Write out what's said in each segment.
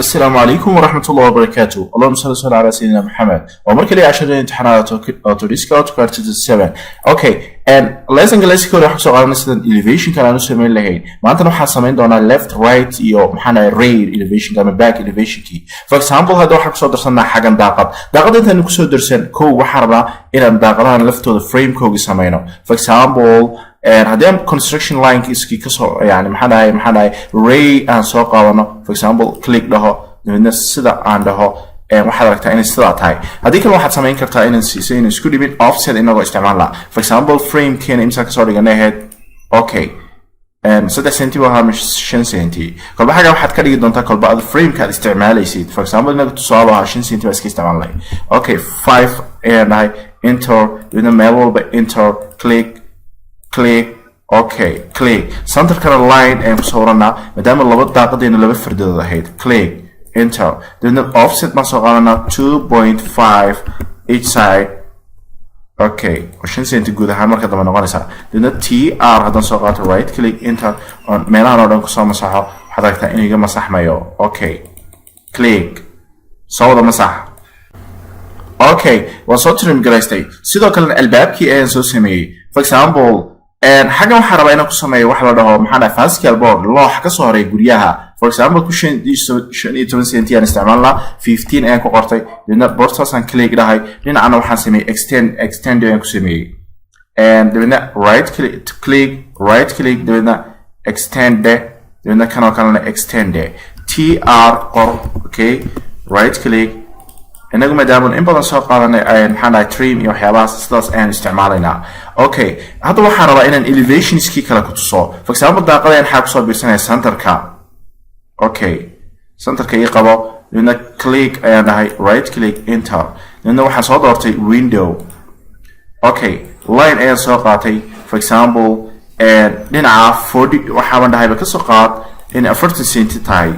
السلام عليكم ورحمة الله وبركاته. اللهم صل على سيدنا محمد. ومركلي عشان امتحانات أوتوديسك أوتوكارت 7. Okay, and lesson كلاسيكو راح نسوي على مثلا elevation كان نسميه لهين. ما أنت نروح حسمين دونا left right يو محنا rear elevation كمان back elevation كي. For example هذا راح نسوي درسنا حاجة داقد أنت نكسر درسنا كو وحربا إلى داقدان left to the frame كو جسمينه. For example هذا construction line كيسكي كسر يعني محنا ray and so قاونا. For example click له من السدا عنده waxaad aragtaa inay sidaa tahay haddii kale waxaad samayn kartaa inaan siisay inaan isku dhibin offset inagoo isticmaala for example frame keena imsa ka soo dhiganay ahayd okay 3 cm waa 5 cm kolba xaga waxaad ka dhigi doontaa kolba ad frame ka isticmaalaysid for example inaad tusaale 5 cm iska isticmaalay okay 5 and I enter with a meel walba enter click okay click center kana line and soo rana maadaama laba daaqadeena laba fardood ahayd click enter then the offset must be 2.5 each side okay وشين سنتي جود هامر كده من غيرها then the tr هذا سوقات right click enter on ميلان أو دونك صار مسحة حضرتك إني جم مسح مايو okay click صودا مسح okay وصوت المجلستي سيدا كلنا الباب كي أنسو سمي for example حاجة محربة أنا كسمي واحد ده محنا فاسكال بورد الله حكى صهري جوريها for example كوشين شن سنتي أنا استعملنا 15 أنا كقرطي لأن بورتاس أنا كليك ده هاي لأن أنا وحنا سمي extend أنا كسمي and لأن right click لأن extend ده لأن كنا extend tr okay right click إنه مدامون إمبلا سوق على محنا تريم يوحياباس ستاس أن استعمالنا okay هذا واحد رأى إن elevation سكي كلا كتصو for example داقل أن حاجة صار بيرسنا center كا okay center كا يقبل لأن click أنا هاي right click enter لأنه واحد صار دارتي window okay line أن سوق على for example لأن عارف 40 واحد هاي بكسوقات إن 40 سنتي تاي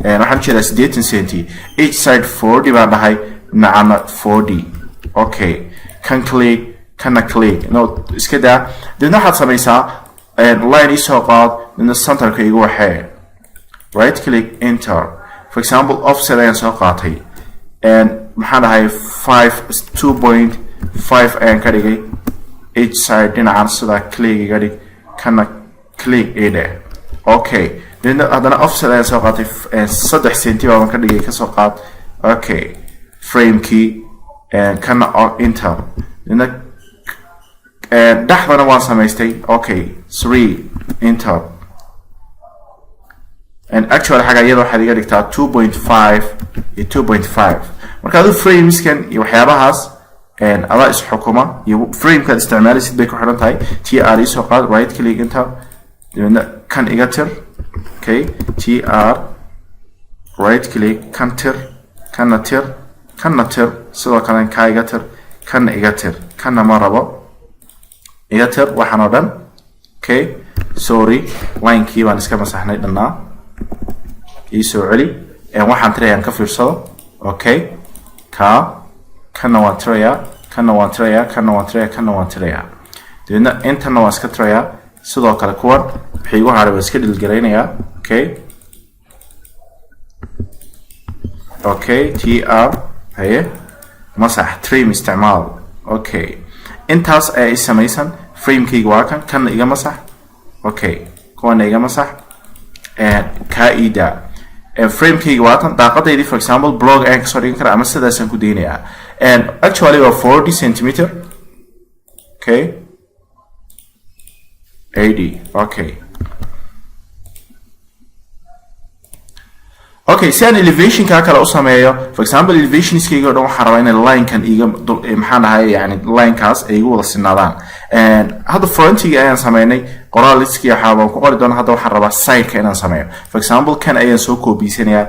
waxaan jeedaa 8 cm each side 40 baan dhahay macna 40 okay kan click kana click no iska daa dina waxaad samaysaa line isoo qaad in centerka igu waxee right click enter for example offset ayaan soo qaatay maxaan dhahay 2.5 ayaan ka dhigay each side dhinacaan sidaa click iga dhig kana click ide okay لأن هذا offset أنا سوقاتي 3 سنتيمتر من كده كسوقات okay frame key كان enter لأن دحض أنا وان سميستي okay 3 enter and actually حاجة يدو حاجة دكتور 2.5 مركز frames كان يوحيابهاس and الله إس حكومة frame كان استعمالي سيد بيكو حرنت هاي tr سوقات right click enter لأن كان إيجاتر okay tr right click counter كانتر سواء كان كايجاتر كان إيجاتر كان مربع إيجاتر وحنودن okay sorry line key وانسكا مسحنا لنا يسوع علي وحن تريا كفير صو okay كان وانتريا لأن أنت نواسك تريا sidoo kale kuwan waxay ugu haraba iska dhilgaleynaya okay tr haye masax trim isticmaal okay intaas ay samaysan frame keyga waa kan iga masax okay kuwan iga masax kaida frame keyga waa tan daaqadeedii for example blog aan kasoo dhigin kara ama sidaasan ku deynayaa and actually waa 40 cm okay 80 okay si aan elevation ka kala u sameeyo for example elevation iskayga dhan waxaan rabaa in line kan iga maxaan ahay yani line kaas ay igu wada sinaadaan and hadda frontiga ayaan sameynay qoraal iskiga waxaan ku qori doonaa hadda waxaan rabaa side ka inaan sameeyo for example kan ayaan soo koobisanayaa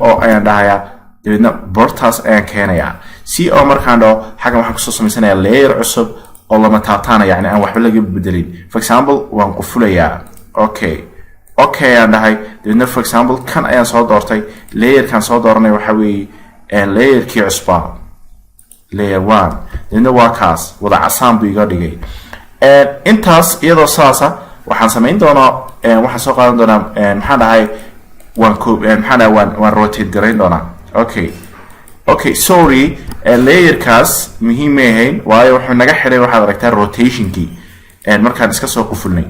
co ayaan dhahayaa dibadna bortaas ayaan keenayaa co markaan dhaho xagan waxaan kusoo samaysanayaa layer cusub oo lama taabtaana yani aan waxba laga bedelin for example waan qufulayaa okay aan dhahay dibadna for example kan ayaan soo doortay layerkan soo dooranay waxa weeye layerkii cusbaa layer 1 dibadna waa kaas wada casaan buu iga dhigay intaas iyadoo saasa waxaan samayn doonaa waxaan soo qaadan doonaa maxaan dhahay waan rotate garayn doonaa. Okay sorry layerkaas muhiim ma ahayn waayo wuxuu naga xiray waxaad aragtaa rotationkii markaan iska soo qufulnay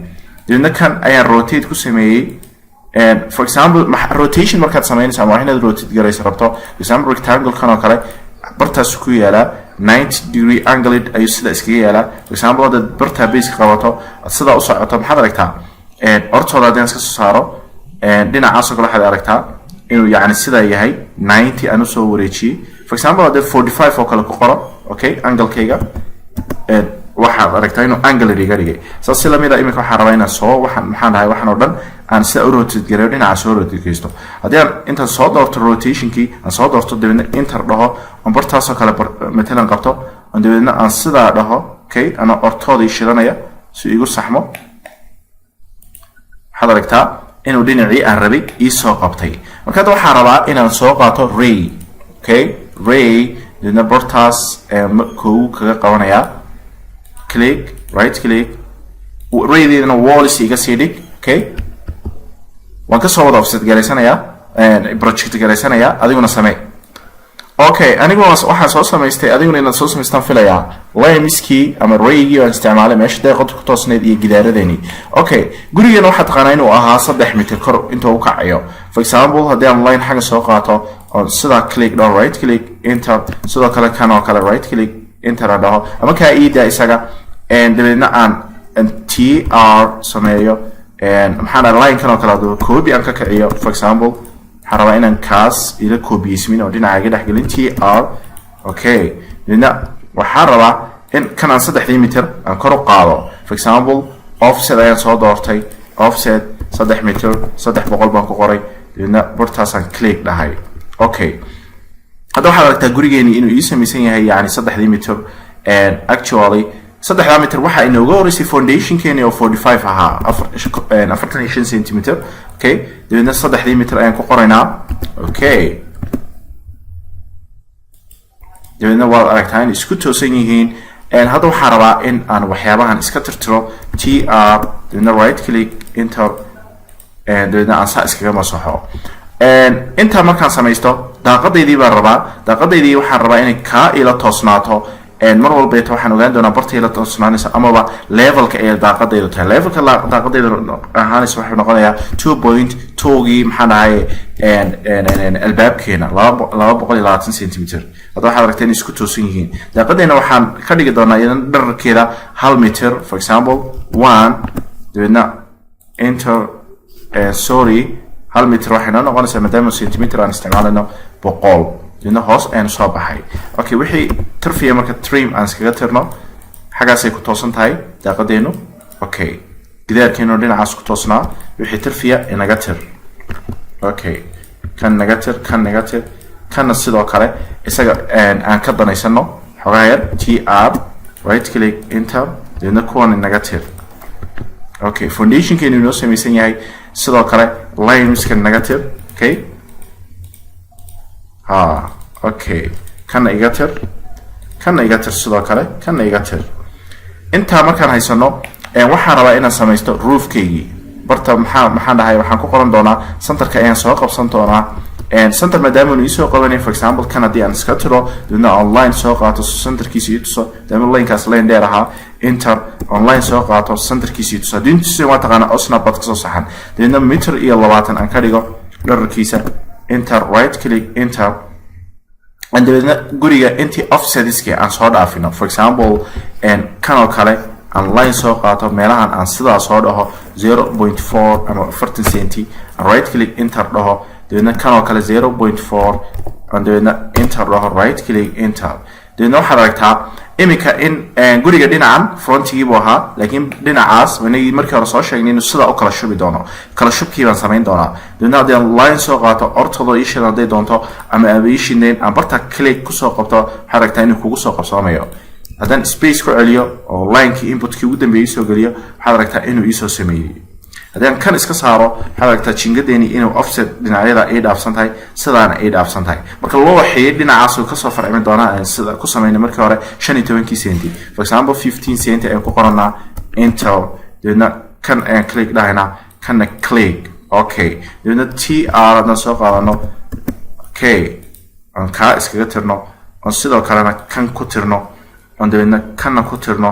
dibna kan ayaan rotate ku sameeyay for example rotation markaad sameynayso ama inaad rotate garayso rabto for example rectangle kan oo kale bartaas ku yaala 90 degree angle ayuu sida iskaga yaala for example hada barta base qabato sida u socoto maxaad aragtaa ortooda hadaan iska soo saaro dhinacaas oo kale waxaad aragtaa inuu yaani sida yahay 90 anu soo wareejiyay for example hada 45 oo kale ku qoro okay angle-kayga waxaad aragtaa inuu angle iga dhigay saas la mid ah imika waxaan rabaa inaan soo maxaan dhahay waxaan oo dhan aan sida u rotate gareeyo dhinaca soo rotate geysto haddii aan intaan soo doorto rotationkii aan soo doorto dibadna enter dhaho on bartaas oo kale matalan qabto on dibadna aan sidaa dhaho okay ana ortoodii shidanaya si igu saxmo waxaad aragtaa inuu dhinacii aan rabay ii soo qabtay marka hadda waxaan rabaa inaan soo qaato ray okay ray dibadna bartaas koogu kaga qabanayaa click right click raydeedana walls iga sii dhig okay waan ka soo wada offset garaysanayaa project garaysanayaa adiguna samee okay aniguna waxaan soo samaystay adiguna inaad soo samaystaan filayaa limeskii ama raygii aan isticmaalay meesha deeqada ku toosneed iyo gidaaradeenii okay gurigeena waxaad taqaanaa inuu ahaa 3 mitir kor inta uu kacayo for example haddii aan line xagga soo qaato oo sida click down right click enter sidoo kale kan oo kale right click enter dhaho ama ka iida isaga dabadna aan tr sameeyo maxaan line kan oo kale haduu copy aan ka kiciyo for example waxaan rabaa inaan kaas ila copy-ismin oo dhinaca dhex gelin tr okay dabadna waxaan rabaa in kan aan 3 mitir aan kor u qaado for example offset ayaan soo doortay offset 3 mitir 300 baan ku qoray dabadna bartaas aan click dhahay okay hadda waxaad aragtaa gurigeeni inuu ii samaysan yahay yani 3 mitir actually 3 mitir waxa inooga horeysay foundation keeni oo 45 ahaa 45 cm okay dabadna 3 mitir ayaan ku qoraynaa okay dabadna waad aragtaa in isku toosan yihiin hadda waxaan rabaa in aan waxyaabahan iska tirtiro tr dabadna right click enter dabadna aan saa iskaga masaxo inta markaan samaysto daaqadeedii baan rabaa daaqadeedii waxaan rabaa inay ka ila toosnaato mar walba waxaan ogaan doonaa barta ila toosnaanaysa amaba levelka ee daaqadeedu tahay levelka daaqadeedu ahaanaysa wuxuu noqonayaa 2.2 maxaan dhahay albaabkeena 220 cm hadda waxaad aragteen isku toosan yihiin daaqadeena waxaan ka dhigi doonaa idan dhererkeeda 1 mitir for example 1 dabadna enter sorry 1 mitir waxay noqonaysaa maadaama centimeter aan isticmaalano 100 dina hoos aan soo baxay okay wixii tarfiya marka trim aan iskaga tirno xagaasay ku toosan tahay daaqadeenu okay gidaarkeenu dhinacaas ku toosnaa wixii tarfiya inaga tir okay kan negative kan negative kana sidoo kale isaga aan ka danaysano xogaa yar tr right click enter dina kuwan negative okay foundation keenu noo samaysan yahay sidoo kale lines kan negative okay okay kana iga tir sidoo kale kana iga tir inta markaan haysano waxaan rabaa inaan samaysto roofkeygii barta maxaan dhahay waxaan ku qoran doonaa centerka ayaan soo qabsan doonaa center maadaama uu soo qabanay for example kan hadii aan iska tiro dibna online soo qaato centerkiisa iyo tuso dama linkaas line dheer ahaa enter online soo qaato centerkiisa iyo tuso dintiisa waa taqaana osna bad ka soo saxan dibna meter iyo 20 aan ka dhigo dhererkiisa enter right click enter and then guriga inti offsetiska aan soo dhaafino for example kan oo kale aan line soo qaato meelahan aan sidaa soo dhaho 0.4 ama 40 cm right click enter dhaho then kan oo kale 0.4 and then enter dhaho right click enter then waxaad aragtaa imika in guriga dhinacan frontigii buu ahaa laakiin dhinacaas wanagi markii hore soo sheegnay inuu sida u kala shubi doono kala shubkii baan samayn doonaa dadna hadii aan line soo qaato ortodo isha haday doonto ama abayishineen aan barta click ku soo qabto waxaad aragtaa inuu kugu soo qabsoomayo haddaan space ku celiyo oo linekii inputkii ugu dambeeyay soo geliyo waxaad aragtaa inuu ii soo sameeyay haddaan kan iska saaro waxaad aragtaa jingadeeni inuu offset dhinacyada ay dhaafsan tahay sidaana ay dhaafsan tahay marka loo waxeeyay dhinacaas uu ka soo farcimi doonaa sida ku sameeyay markii hore 15 cm for example 15 cm ay ku qoranaa enter dadna kan aan click dhahayna kana click okay dabeedna tr adna soo qaadano okay aan ka iskaga tirno oo sidoo kalena kan ku tirno oo dabeedna kana ku tirno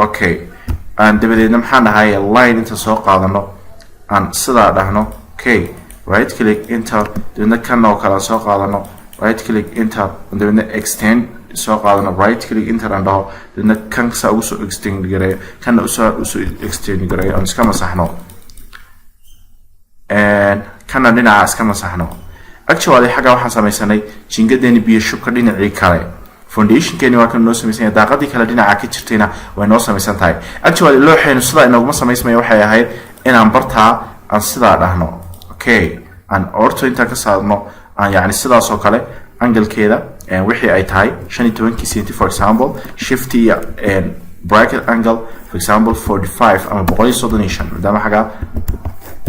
okay aan dabadeedna maxaan dhahay line inta soo qaadano aan sidaa dhahno okay right click enter dabeedna kana oo kala soo qaadano right click enter dabeedna extend soo qaadano right click enter and dhaho dabeedna kan sa ugu soo extend gareeyo kana uso extend gareeyo aan iska masaxno and kana dhinaca iska masaxno actually xaga waxaan samaysanay jingadeeni biyo shubka dhinacii kale foundation keeni waa kan noo samaysan daaqadii kale dhinaca ka jirtayna way noo samaysan tahay actually looxeenu sida inaguma samaysmayo waxay ahayd inaan bartaa aan sidaa dhahno okay aan orto inta ka saarno aan yani sidaas oo kale angle-keeda wixii ay tahay 15 cm for example shift and bracket angle for example 45 ama 135 maadaama xaga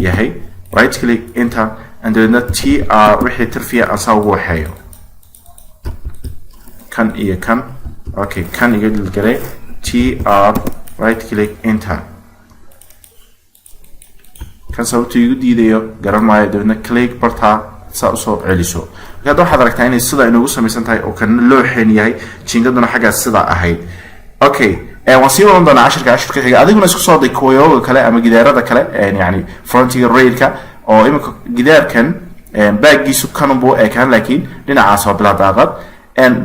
yahay right click enter and then tr wixii tarfiya aan saa ugu waxeeyo kan iyo kan okay kan iga dilgalay tr right click enter kan sababta igu diidayo garan maayo dabeedna click bartaa saa usoo celiso hadda waxaad aragtaa inay sida inoogu samaysan tahay oo kan looxeen yahay jingaduna xaggaas sidaa ahayd okay waan sii wadan doonaa cashirka xiga adiguna isku soo day kuwayooga kale ama gidaarada kale yani frontiga railka oo imika gidaarkan baagiisu kanunbu eekaan laakiin dhinacaas waa bilaa daaqad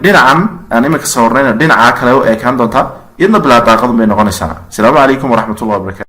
dhinacan aan imika sawirnayna dhinaca kale u eekaan doontaa iyadna bilaa daaqad bay noqonaysaa asalaamu calaykum waraxmatullahi wabarakatu